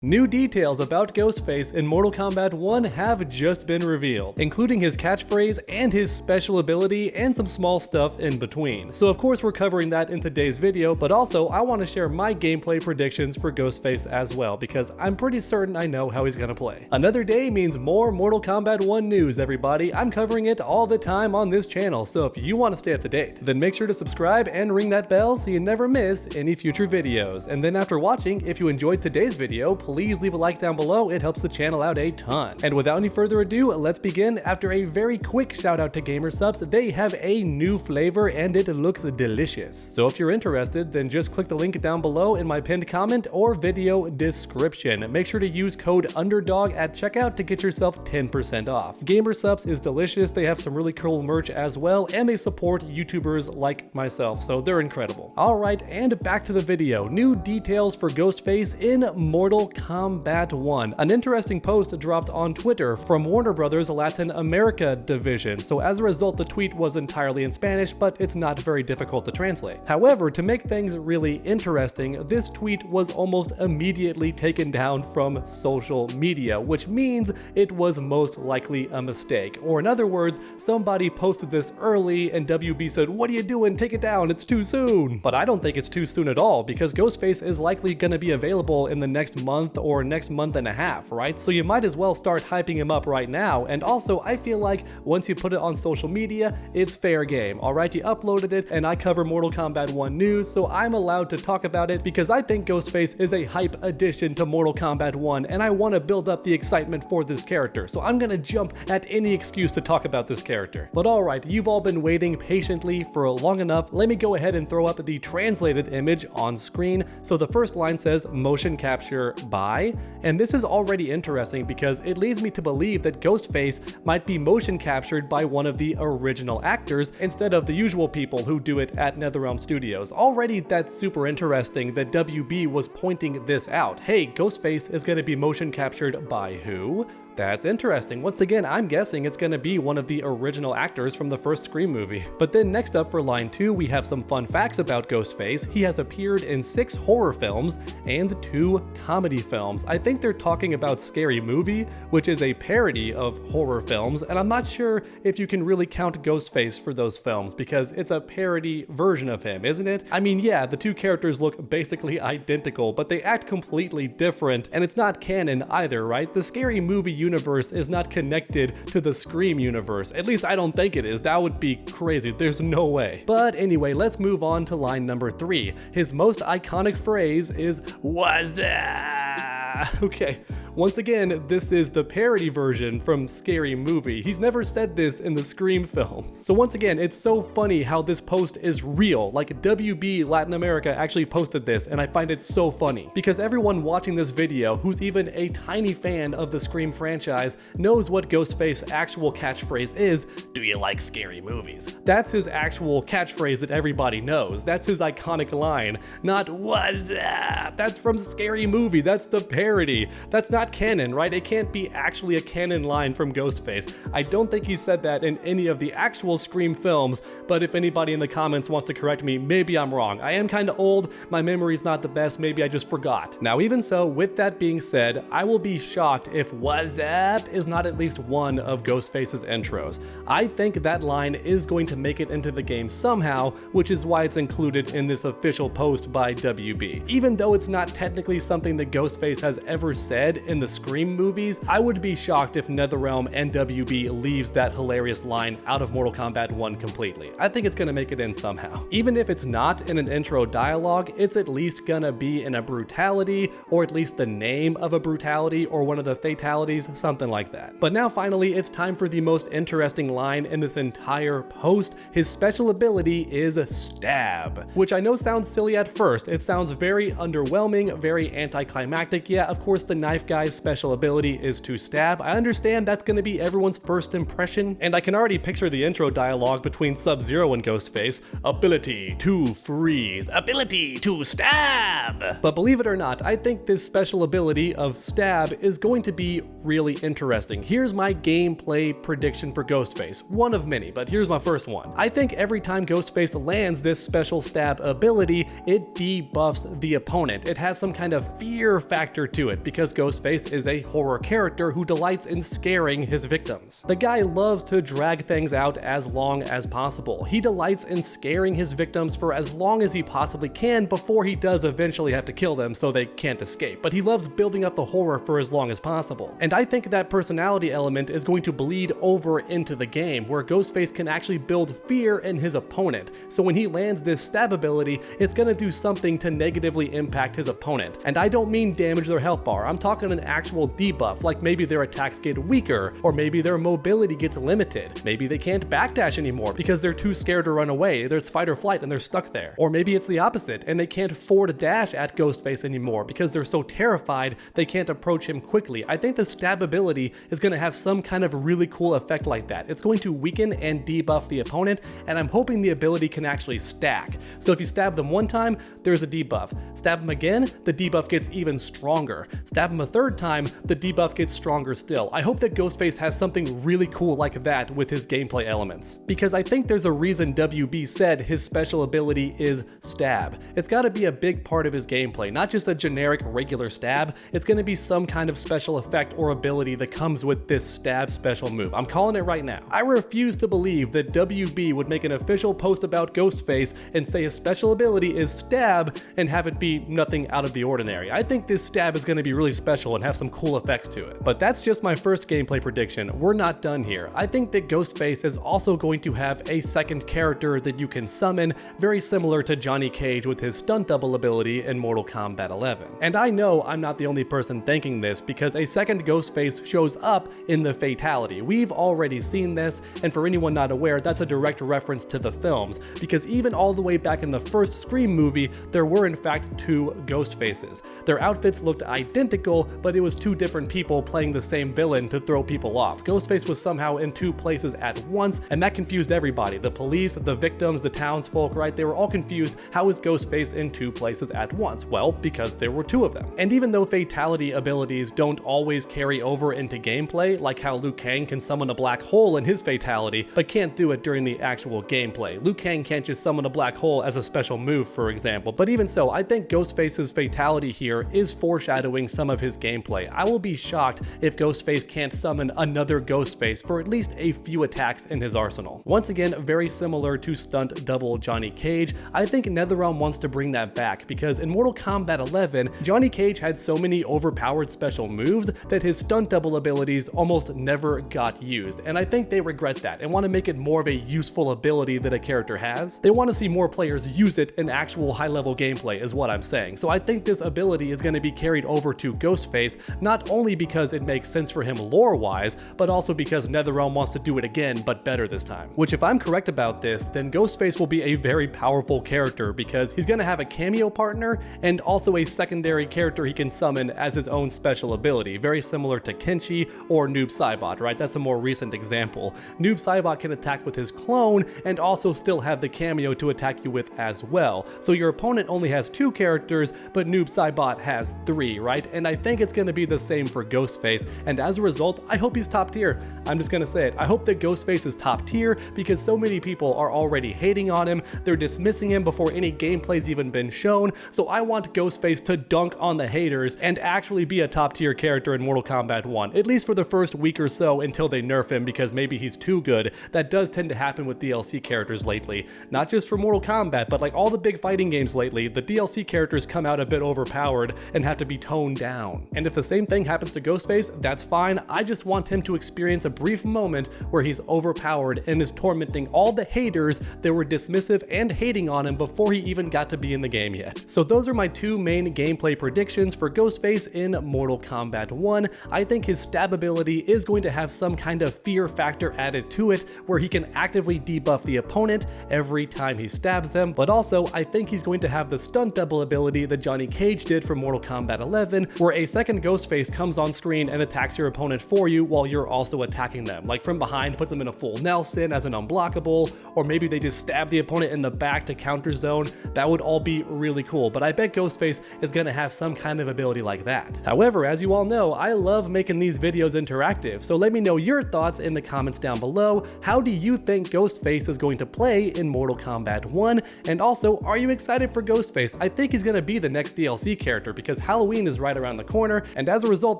New details about Ghostface in Mortal Kombat 1 have just been revealed, including his catchphrase and his special ability and some small stuff in between. So of course we're covering that in today's video, but also I want to share my gameplay predictions for Ghostface as well, because I'm pretty certain I know how he's gonna play. Another day means more Mortal Kombat 1 news, everybody. I'm covering it all the time on this channel, so if you want to stay up to date, then make sure to subscribe and ring that bell so you never miss any future videos. And then after watching, if you enjoyed today's video, please leave a like down below, it helps the channel out a ton. And without any further ado, let's begin. After a very quick shout out to GamerSupps, they have a new flavor and it looks delicious. So if you're interested, then just click the link down below in my pinned comment or video description. Make sure to use code UNDERDOG at checkout to get yourself 10% off. GamerSupps is delicious, they have some really cool merch as well, and they support YouTubers like myself, so they're incredible. Alright, and back to the video. New details for Ghostface in Mortal Kombat 1. An interesting post dropped on Twitter from Warner Bros. Latin America division, so as a result the tweet was entirely in Spanish, but it's not very difficult to translate. However, to make things really interesting, this tweet was almost immediately taken down from social media, which means it was most likely a mistake. Or in other words, somebody posted this early and WB said, "What are you doing? Take it down, it's too soon." But I don't think it's too soon at all, because Ghostface is likely going to be available in the next month or next month and a half, right? So you might as well start hyping him up right now. And also, I feel like once you put it on social media, it's fair game. Alright, you uploaded it, and I cover Mortal Kombat 1 news, so I'm allowed to talk about it because I think Ghostface is a hype addition to Mortal Kombat 1, and I want to build up the excitement for this character. So I'm gonna jump at any excuse to talk about this character. But alright, you've all been waiting patiently for long enough. Let me go ahead and throw up the translated image on screen. So the first line says motion capture by, and this is already interesting because it leads me to believe that Ghostface might be motion captured by one of the original actors instead of the usual people who do it at NetherRealm Studios. Already that's super interesting that WB was pointing this out. Hey, Ghostface is going to be motion captured by who? That's interesting. Once again, I'm guessing it's going to be one of the original actors from the first Scream movie. But then next up for line 2, we have some fun facts about Ghostface. He has appeared in 6 horror films and 2 comedy films. I think they're talking about Scary Movie, which is a parody of horror films, and I'm not sure if you can really count Ghostface for those films because it's a parody version of him, isn't it? I mean, yeah, the 2 characters look basically identical, but they act completely different, and it's not canon either, right? The Scary Movie universe is not connected to the Scream universe. At least I don't think it is. That would be crazy. There's no way. But anyway, let's move on to line number 3. His most iconic phrase is "What's that?" Okay. Once again, this is the parody version from Scary Movie. He's never said this in the Scream films. So once again, it's so funny how this post is real. Like WB Latin America actually posted this, and I find it so funny because everyone watching this video who's even a tiny fan of the Scream franchise knows what Ghostface's actual catchphrase is. "Do you like scary movies?" That's his actual catchphrase that everybody knows. That's his iconic line, not "What's up?" That's from Scary Movie. That's the parody. That's not canon, right? It can't be actually a canon line from Ghostface. I don't think he said that in any of the actual Scream films, but if anybody in the comments wants to correct me, maybe I'm wrong. I am kind of old, my memory's not the best, maybe I just forgot. Now even so, with that being said, I will be shocked if "What's up?" is not at least one of Ghostface's intros. I think that line is going to make it into the game somehow, which is why it's included in this official post by WB. Even though it's not technically something that Ghostface has ever said in the Scream movies, I would be shocked if NetherRealm and WB leaves that hilarious line out of Mortal Kombat 1 completely. I think it's gonna make it in somehow. Even if it's not in an intro dialogue, it's at least gonna be in a brutality, or at least the name of a brutality, or one of the fatalities, something like that. But now finally, it's time for the most interesting line in this entire post. His special ability is Stab, which I know sounds silly at first. It sounds very underwhelming, very anticlimactic. Yeah, of course the knife guy's special ability is to stab. I understand that's going to be everyone's first impression, and I can already picture the intro dialogue between Sub-Zero and Ghostface. Ability to freeze, ability to stab. But believe it or not, I think this special ability of stab is going to be really interesting. Here's my gameplay prediction for Ghostface. One of many, but here's my first one. I think every time Ghostface lands this special stab ability, it debuffs the opponent. It has some kind of fear factor to it because Ghostface is a horror character who delights in scaring his victims. The guy loves to drag things out as long as possible. He delights in scaring his victims for as long as he possibly can before he does eventually have to kill them so they can't escape, but he loves building up the horror for as long as possible. And I think that personality element is going to bleed over into the game, where Ghostface can actually build fear in his opponent. So when he lands this stab ability, it's gonna do something to negatively impact his opponent. And I don't mean damage their health bar, I'm talking an actual debuff, like maybe their attacks get weaker, or maybe their mobility gets limited. Maybe they can't backdash anymore because they're too scared to run away. There's fight or flight and they're stuck there. Or maybe it's the opposite and they can't forward dash at Ghostface anymore because they're so terrified they can't approach him quickly. I think the stab ability is going to have some kind of really cool effect like that. It's going to weaken and debuff the opponent, and I'm hoping the ability can actually stack. So if you stab them one time, there's a debuff. Stab them again, the debuff gets even stronger. Stab them a third time, the debuff gets stronger still. I hope that Ghostface has something really cool like that with his gameplay elements, because I think there's a reason WB said his special ability is stab. It's got to be a big part of his gameplay, not just a generic regular stab. It's going to be some kind of special effect or ability that comes with this stab special move. I'm calling it right now. I refuse to believe that WB would make an official post about Ghostface and say his special ability is stab and have it be nothing out of the ordinary. I think this stab is going to be really special and have some cool effects to it. But that's just my first gameplay prediction. We're not done here. I think that Ghostface is also going to have a second character that you can summon, very similar to Johnny Cage with his stunt double ability in Mortal Kombat 11. And I know I'm not the only person thinking this, because a second Ghostface shows up in the Fatality. We've already seen this, and for anyone not aware, that's a direct reference to the films, because even all the way back in the first Scream movie, there were in fact two Ghostfaces. Their outfits looked identical, but it was two different people playing the same villain to throw people off. Ghostface was somehow in two places at once, and that confused everybody. The police, the victims, the townsfolk, right? They were all confused. How is Ghostface in two places at once? Well, because there were two of them. And even though Fatality abilities don't always carry over into gameplay, like how Liu Kang can summon a black hole in his Fatality, but can't do it during the actual gameplay. Liu Kang can't just summon a black hole as a special move, for example. But even so, I think Ghostface's Fatality here is foreshadowing some of his gameplay. I will be shocked if Ghostface can't summon another Ghostface for at least a few attacks in his arsenal. Once again, very similar to stunt double Johnny Cage, I think NetherRealm wants to bring that back, because in Mortal Kombat 11, Johnny Cage had so many overpowered special moves that his stunt double abilities almost never got used, and I think they regret that and want to make it more of a useful ability that a character has. They want to see more players use it in actual high-level gameplay is what I'm saying. So I think this ability is going to be carried over to Ghostface, not only because it makes sense for him lore-wise, but also because NetherRealm wants to do it again, but better this time. Which, if I'm correct about this, then Ghostface will be a very powerful character, because he's going to have a cameo partner and also a secondary character he can summon as his own special ability, very similar to Kenshi or Noob Saibot, right? That's a more recent example. Noob Saibot can attack with his clone and also still have the cameo to attack you with as well. So your opponent only has two characters, but Noob Saibot has three, right? And I think it's going to be the same for Ghostface, and as a result, I hope he's top tier. I'm just going to say it. I hope that Ghostface is top tier, because so many people are already hating on him. They're dismissing him before any gameplay's even been shown. So I want Ghostface to dunk on the haters and actually be a top tier character in Mortal Kombat 1, at least for the first week or so until they nerf him, because maybe he's too good. That does tend to happen with DLC characters lately. Not just for Mortal Kombat, but like all the big fighting games lately, the DLC characters come out a bit overpowered and have to be toned down. And if the same thing happens to Ghostface, that's fine. I just want him to experience a brief moment where he's overpowered and is tormenting all the haters that were dismissive and hating on him before he even got to be in the game yet. So those are my two main gameplay predictions for Ghostface in Mortal Kombat 1. I think his stab ability is going to have some kind of fear factor added to it, where he can actively debuff the opponent every time he stabs them, but also I think he's going to have the stunt double ability that Johnny Cage did for Mortal Kombat 11, where a second Ghostface comes on screen and attacks your opponent for you while you're also attacking them, like from behind, puts them in a full Nelson as an unblockable, or maybe they just stab the opponent in the back to counter zone. That would all be really cool, but I bet Ghostface is going to have some kind of ability like that. However, as you all know, I love making these videos interactive, so let me know your thoughts in the comments down below. How do you think Ghostface is going to play in Mortal Kombat 1? And also, are you excited for Ghostface? I think he's going to be the next DLC character, because Halloween Halloween is right around the corner, and as a result,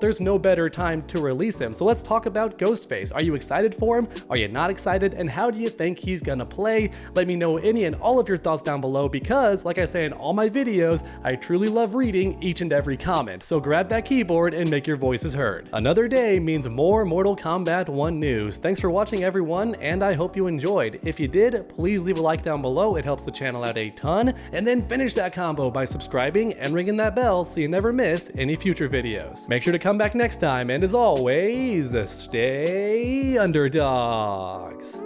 there's no better time to release him. So let's talk about Ghostface. Are you excited for him? Are you not excited? And how do you think he's gonna play? Let me know any and all of your thoughts down below because, like I say in all my videos, I truly love reading each and every comment. So grab that keyboard and make your voices heard. Another day means more Mortal Kombat 1 news. Thanks for watching, everyone, and I hope you enjoyed. If you did, please leave a like down below. It helps the channel out a ton. And then finish that combo by subscribing and ringing that bell so you never miss any future videos. Make sure to come back next time, and as always, stay underdogs.